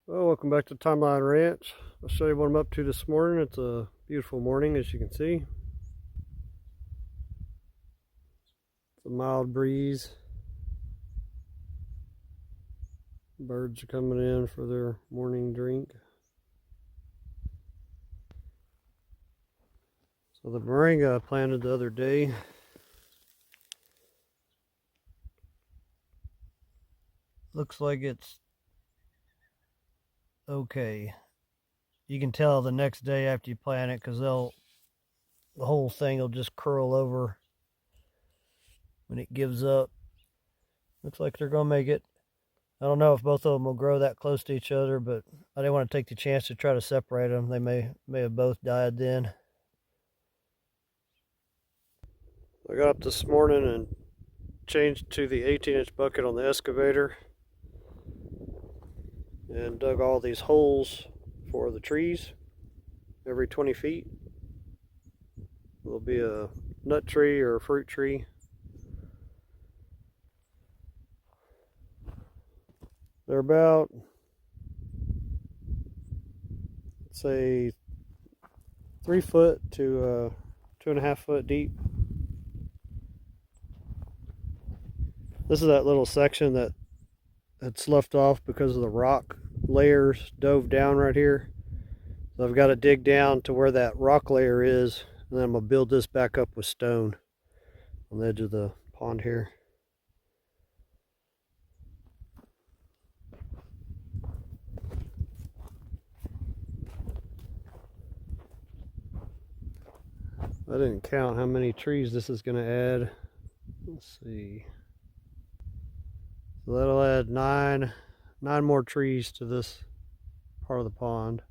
Well, welcome back to Timeline Ranch. I'll show you what I'm up to this morning. It's a beautiful morning, as you can see. It's a mild breeze. Birds are coming in for their morning drink. So the moringa I planted the other day, looks like it's okay. You can tell the next day after you plant it because the whole thing will just curl over when it gives up. Looks like they're gonna make it. I don't know if both of them will grow that close to each other, but I didn't want to take the chance to try to separate them. They may have both died then. I got up this morning and changed to the 18-inch bucket on the excavator and dug all these holes for the trees every 20 feet. There'll be a nut tree or a fruit tree. They're about, say, 3 foot to 2.5 foot deep. This is that little section that had sloughed off because of the rock layers dove down right here. So I've got to dig down to where that rock layer is, and then I'm going to build this back up with stone on the edge of the pond here. I didn't count how many trees this is going to add. Let's see. So that'll add nine more trees to this part of the pond.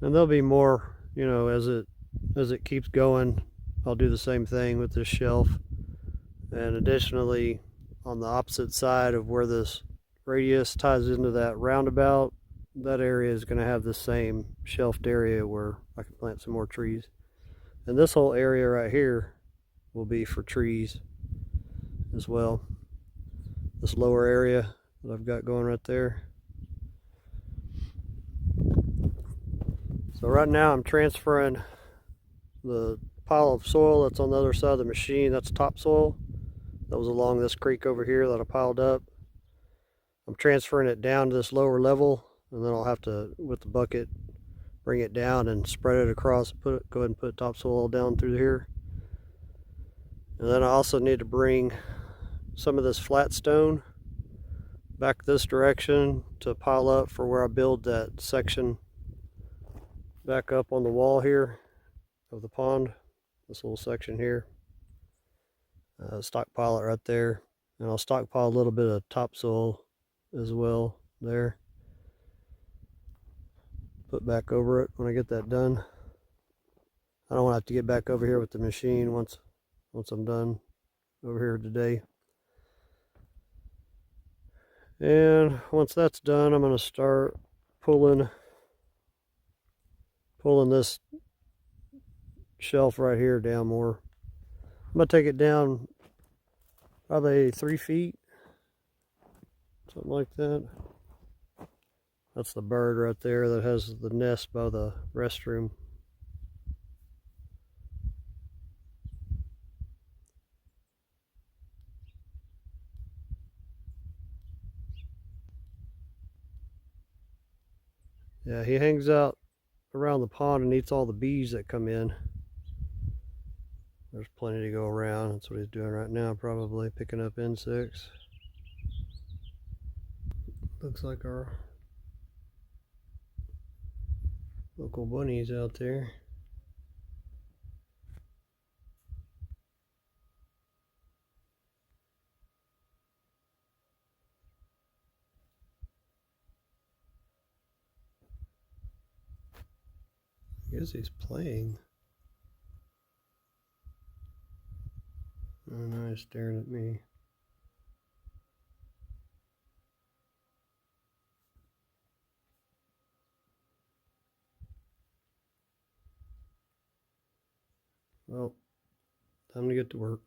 And there'll be more, as it keeps going. I'll do the same thing with this shelf. And additionally, on the opposite side of where this radius ties into that roundabout, that area is going to have the same shelved area where I can plant some more trees. And this whole area right here will be for trees as well. This lower area that I've got going right there. So right now I'm transferring the pile of soil that's on the other side of the machine. That's topsoil that was along this creek over here that I piled up. I'm transferring it down to this lower level, and then I'll have to, with the bucket, bring it down and spread it across. Go ahead and put topsoil down through here. And then I also need to bring some of this flat stone back this direction to pile up for where I build that section back up on the wall here of the pond. This little section here. Stockpile it right there, and I'll stockpile a little bit of topsoil as well there. Put back over it when I get that done. I don't want to have to get back over here with the machine once I'm done over here today. And once that's done, I'm going to start pulling this shelf right here down more. I'm going to take it down probably 3 feet, something like that. That's the bird right there that has the nest by the restroom. Yeah, he hangs out around the pond and eats all the bees that come in. There's plenty to go around. That's what he's doing right now, probably picking up insects. Looks like our local bunnies out there. I guess he's playing. Oh, now he's staring at me. Well, time to get to work.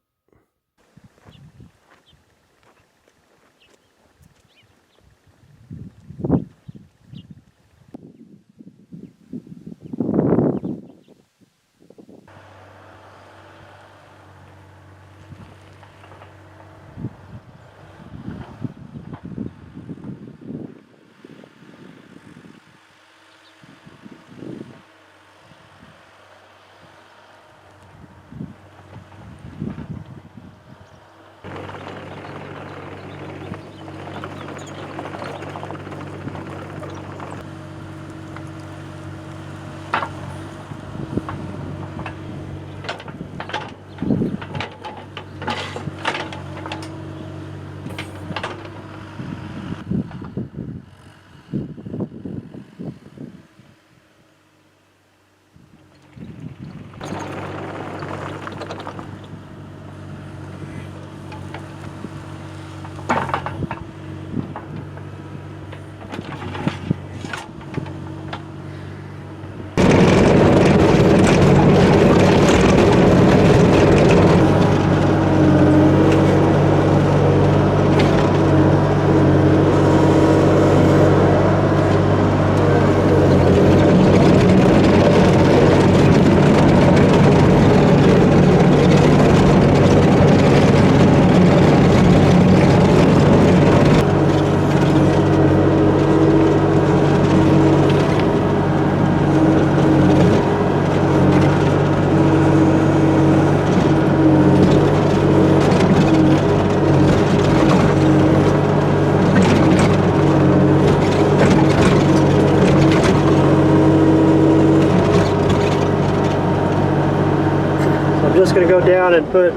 just going to go down and put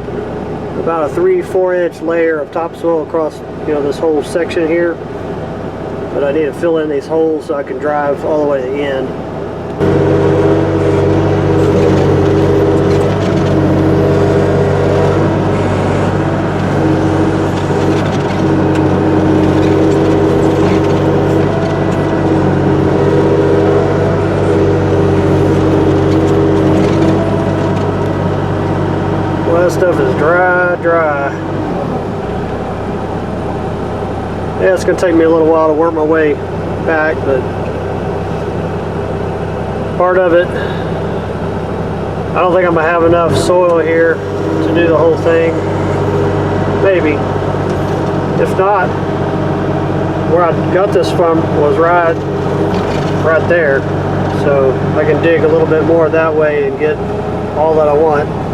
about a 3-4 inch layer of topsoil across, this whole section here. But I need to fill in these holes so I can drive all the way to the end. That stuff is dry. Yeah, it's going to take me a little while to work my way back, but part of it, I don't think I'm going to have enough soil here to do the whole thing. Maybe. If not, where I got this from was right there. So I can dig a little bit more that way and get all that I want.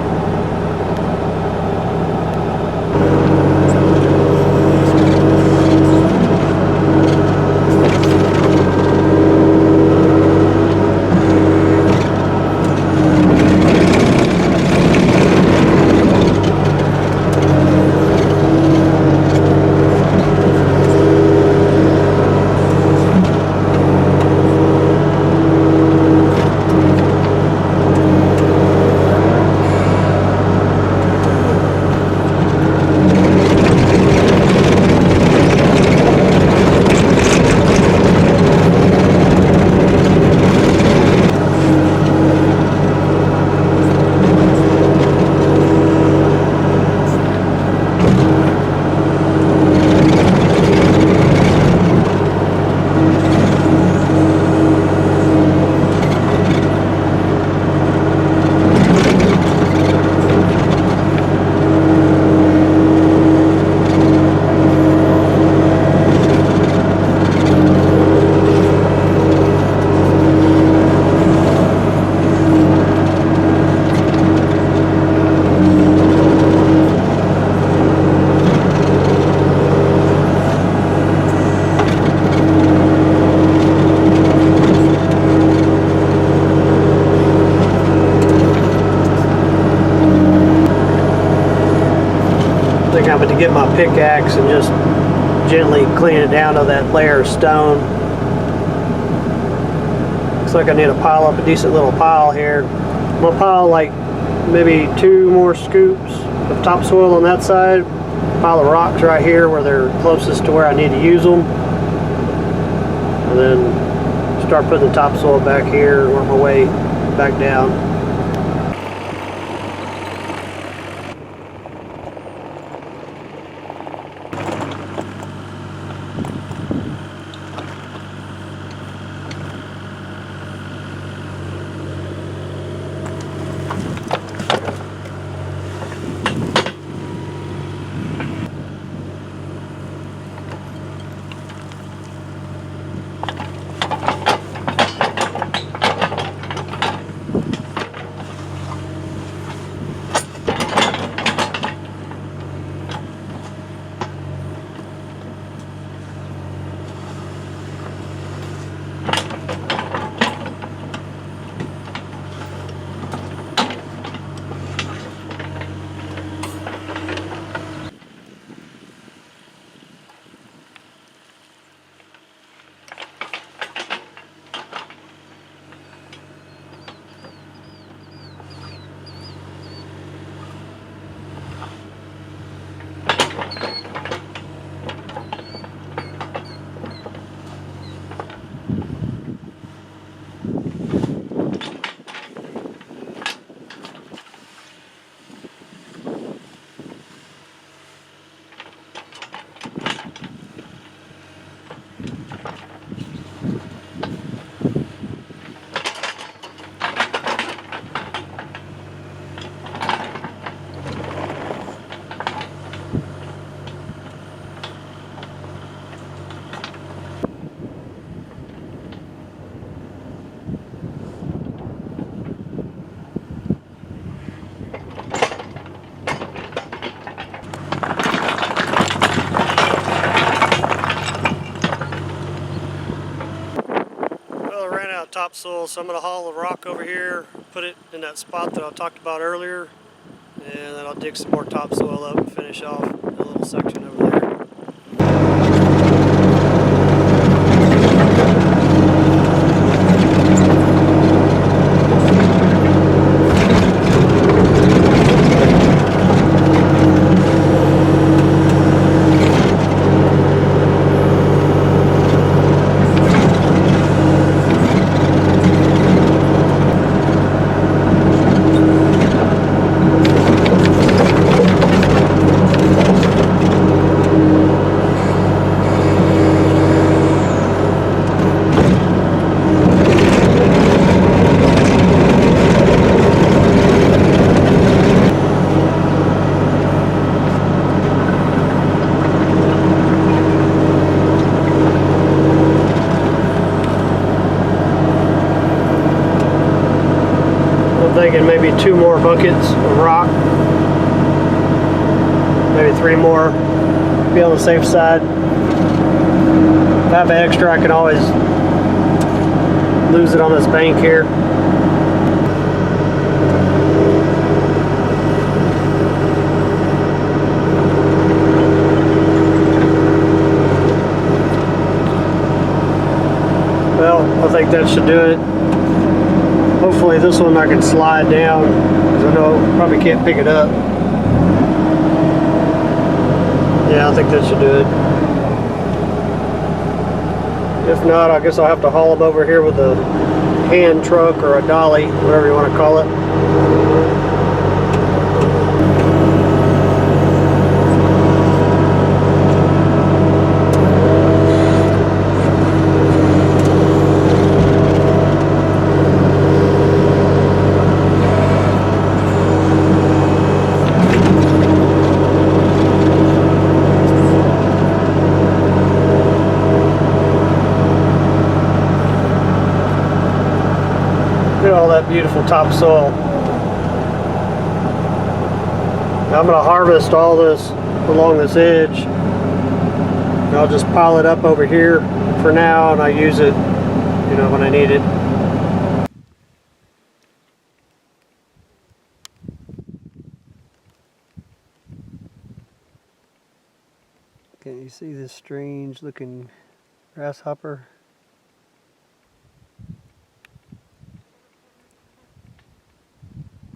To get my pickaxe and just gently clean it down to that layer of stone. Looks like I need to pile up a decent little pile here. I'm gonna pile like maybe 2 more scoops of topsoil on that side, pile of rocks right here where they're closest to where I need to use them, and then start putting the topsoil back here and work my way back down. Topsoil, so I'm going to haul the rock over here, put it in that spot that I talked about earlier, And then I'll dig some more topsoil up and finish off a little section over there. I'm thinking maybe 2 more buckets of rock, maybe 3 more, be on the safe side. If I have extra, I can always lose it on this bank here. Well, I think that should do it. Hopefully this one I can slide down, because I know I probably can't pick it up. Yeah, I think that should do it. If not, I guess I'll have to haul them over here with a hand truck or a dolly, whatever you want to call it. Look at all that beautiful topsoil. Now I'm going to harvest all this along this edge. And I'll just pile it up over here for now, and I use it, you know, when I need it. Can you see this strange looking grasshopper?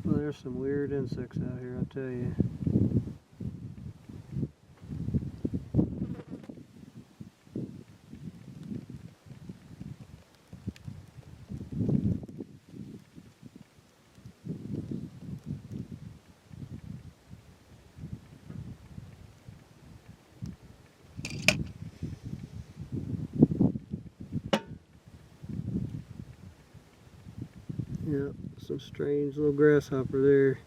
Well, there's some weird insects out here, I'll tell you. Yep, some strange little grasshopper there.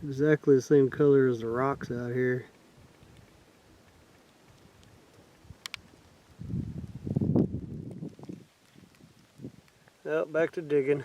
Exactly the same color as the rocks out here. Well, back to digging.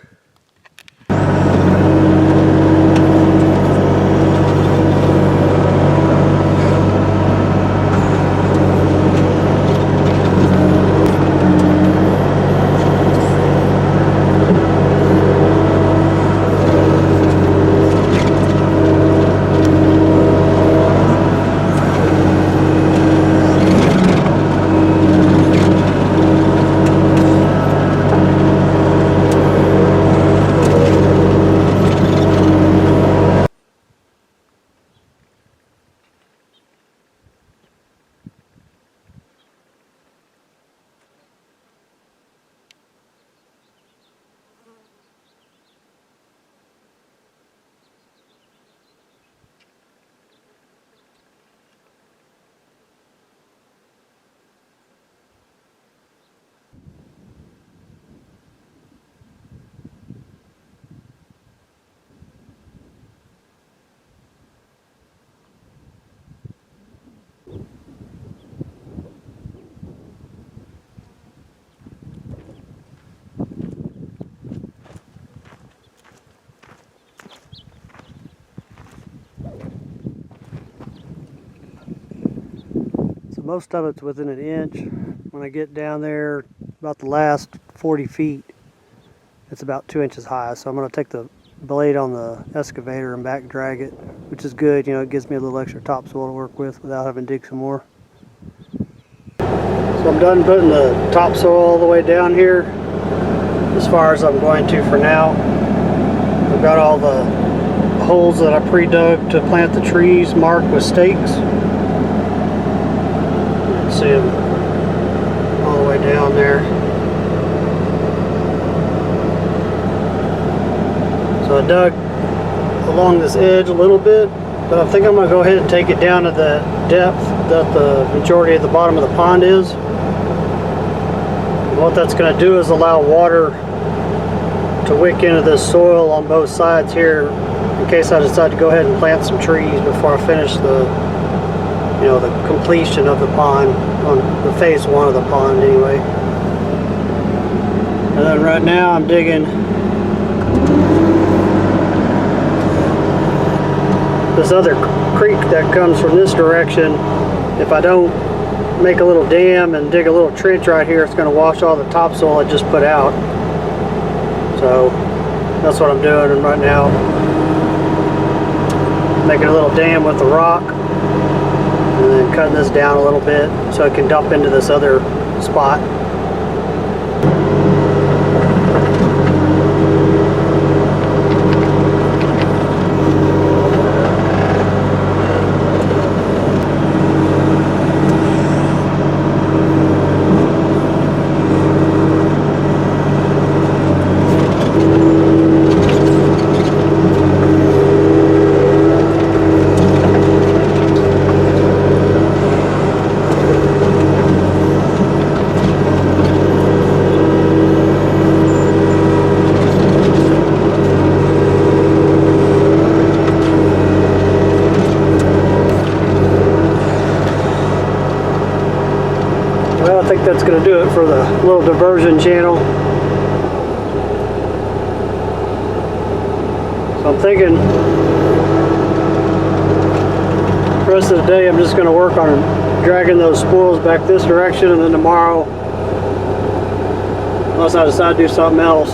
Most of it's within an inch. When I get down there, about the last 40 feet, it's about 2 inches high. So I'm going to take the blade on the excavator and back drag it, which is good. You know, it gives me a little extra topsoil to work with without having to dig some more. So I'm done putting the topsoil all the way down here, as far as I'm going to for now. I've got all the holes that I pre-dug to plant the trees marked with stakes. You can see them all the way down there. So I dug along this edge a little bit, but I think I'm going to go ahead and take it down to the depth that the majority of the bottom of the pond is. And what that's going to do is allow water to wick into this soil on both sides here, in case I decide to go ahead and plant some trees before I finish the, you know, the completion of the pond, on the phase 1 of the pond anyway. And then right now I'm digging this other creek that comes from this direction. If I don't make a little dam and dig a little trench right here, it's going to wash all the topsoil I just put out. So that's what I'm doing right now. Making a little dam with the rock and then cutting this down a little bit so it can dump into this other spot. Well, I think that's going to do it for the little diversion channel. So I'm thinking the rest of the day I'm just going to work on dragging those spoils back this direction, and then tomorrow, unless I decide to do something else,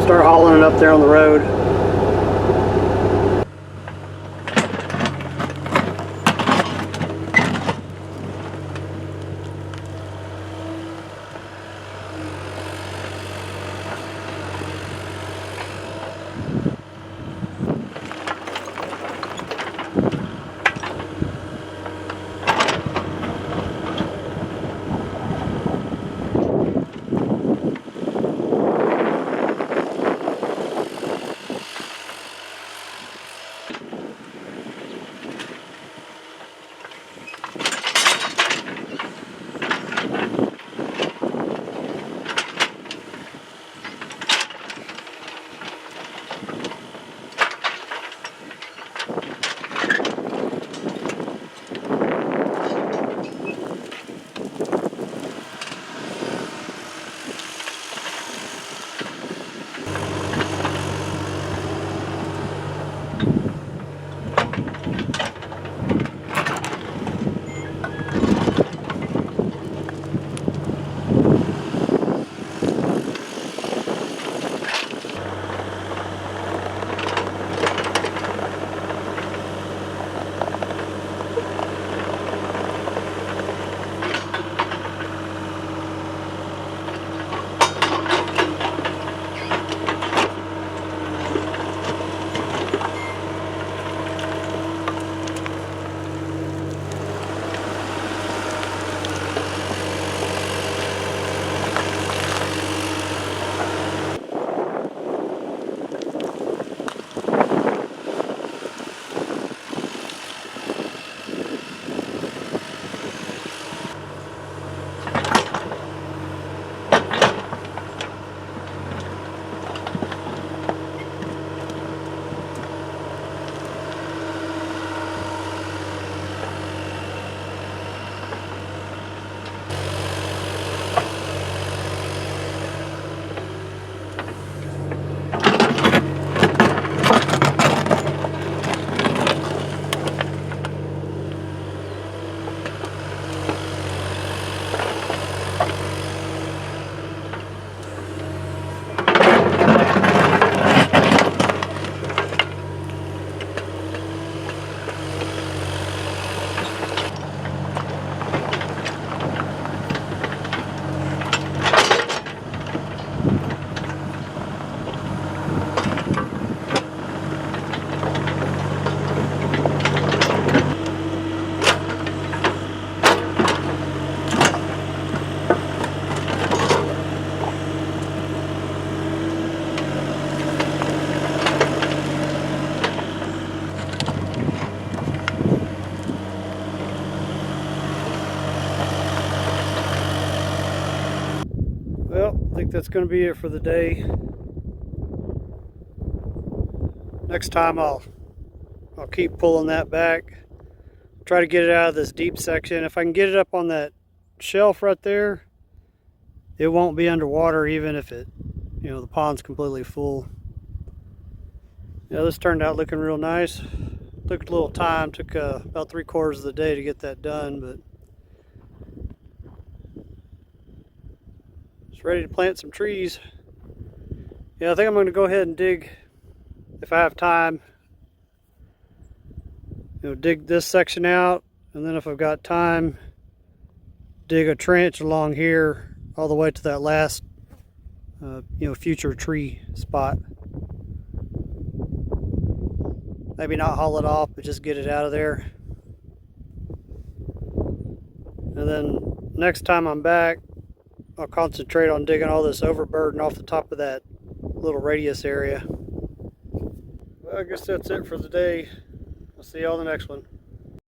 start hauling it up there on the road. think that's going to be it for the day. Next time I'll keep pulling that back. Try to get it out of this deep section. If I can get it up on that shelf right there, it won't be underwater even if it, the pond's completely full. Yeah, this turned out looking real nice. Took a little time, took about 3/4 of the day to get that done, but it's ready to plant some trees. Yeah, I think I'm going to go ahead and dig, if I have time, dig this section out, and then if I've got time, dig a trench along here all the way to that last future tree spot. Maybe not haul it off, but just get it out of there. And then next time I'm back, I'll concentrate on digging all this overburden off the top of that little radius area. Well, I guess that's it for the day. I'll see you on the next one.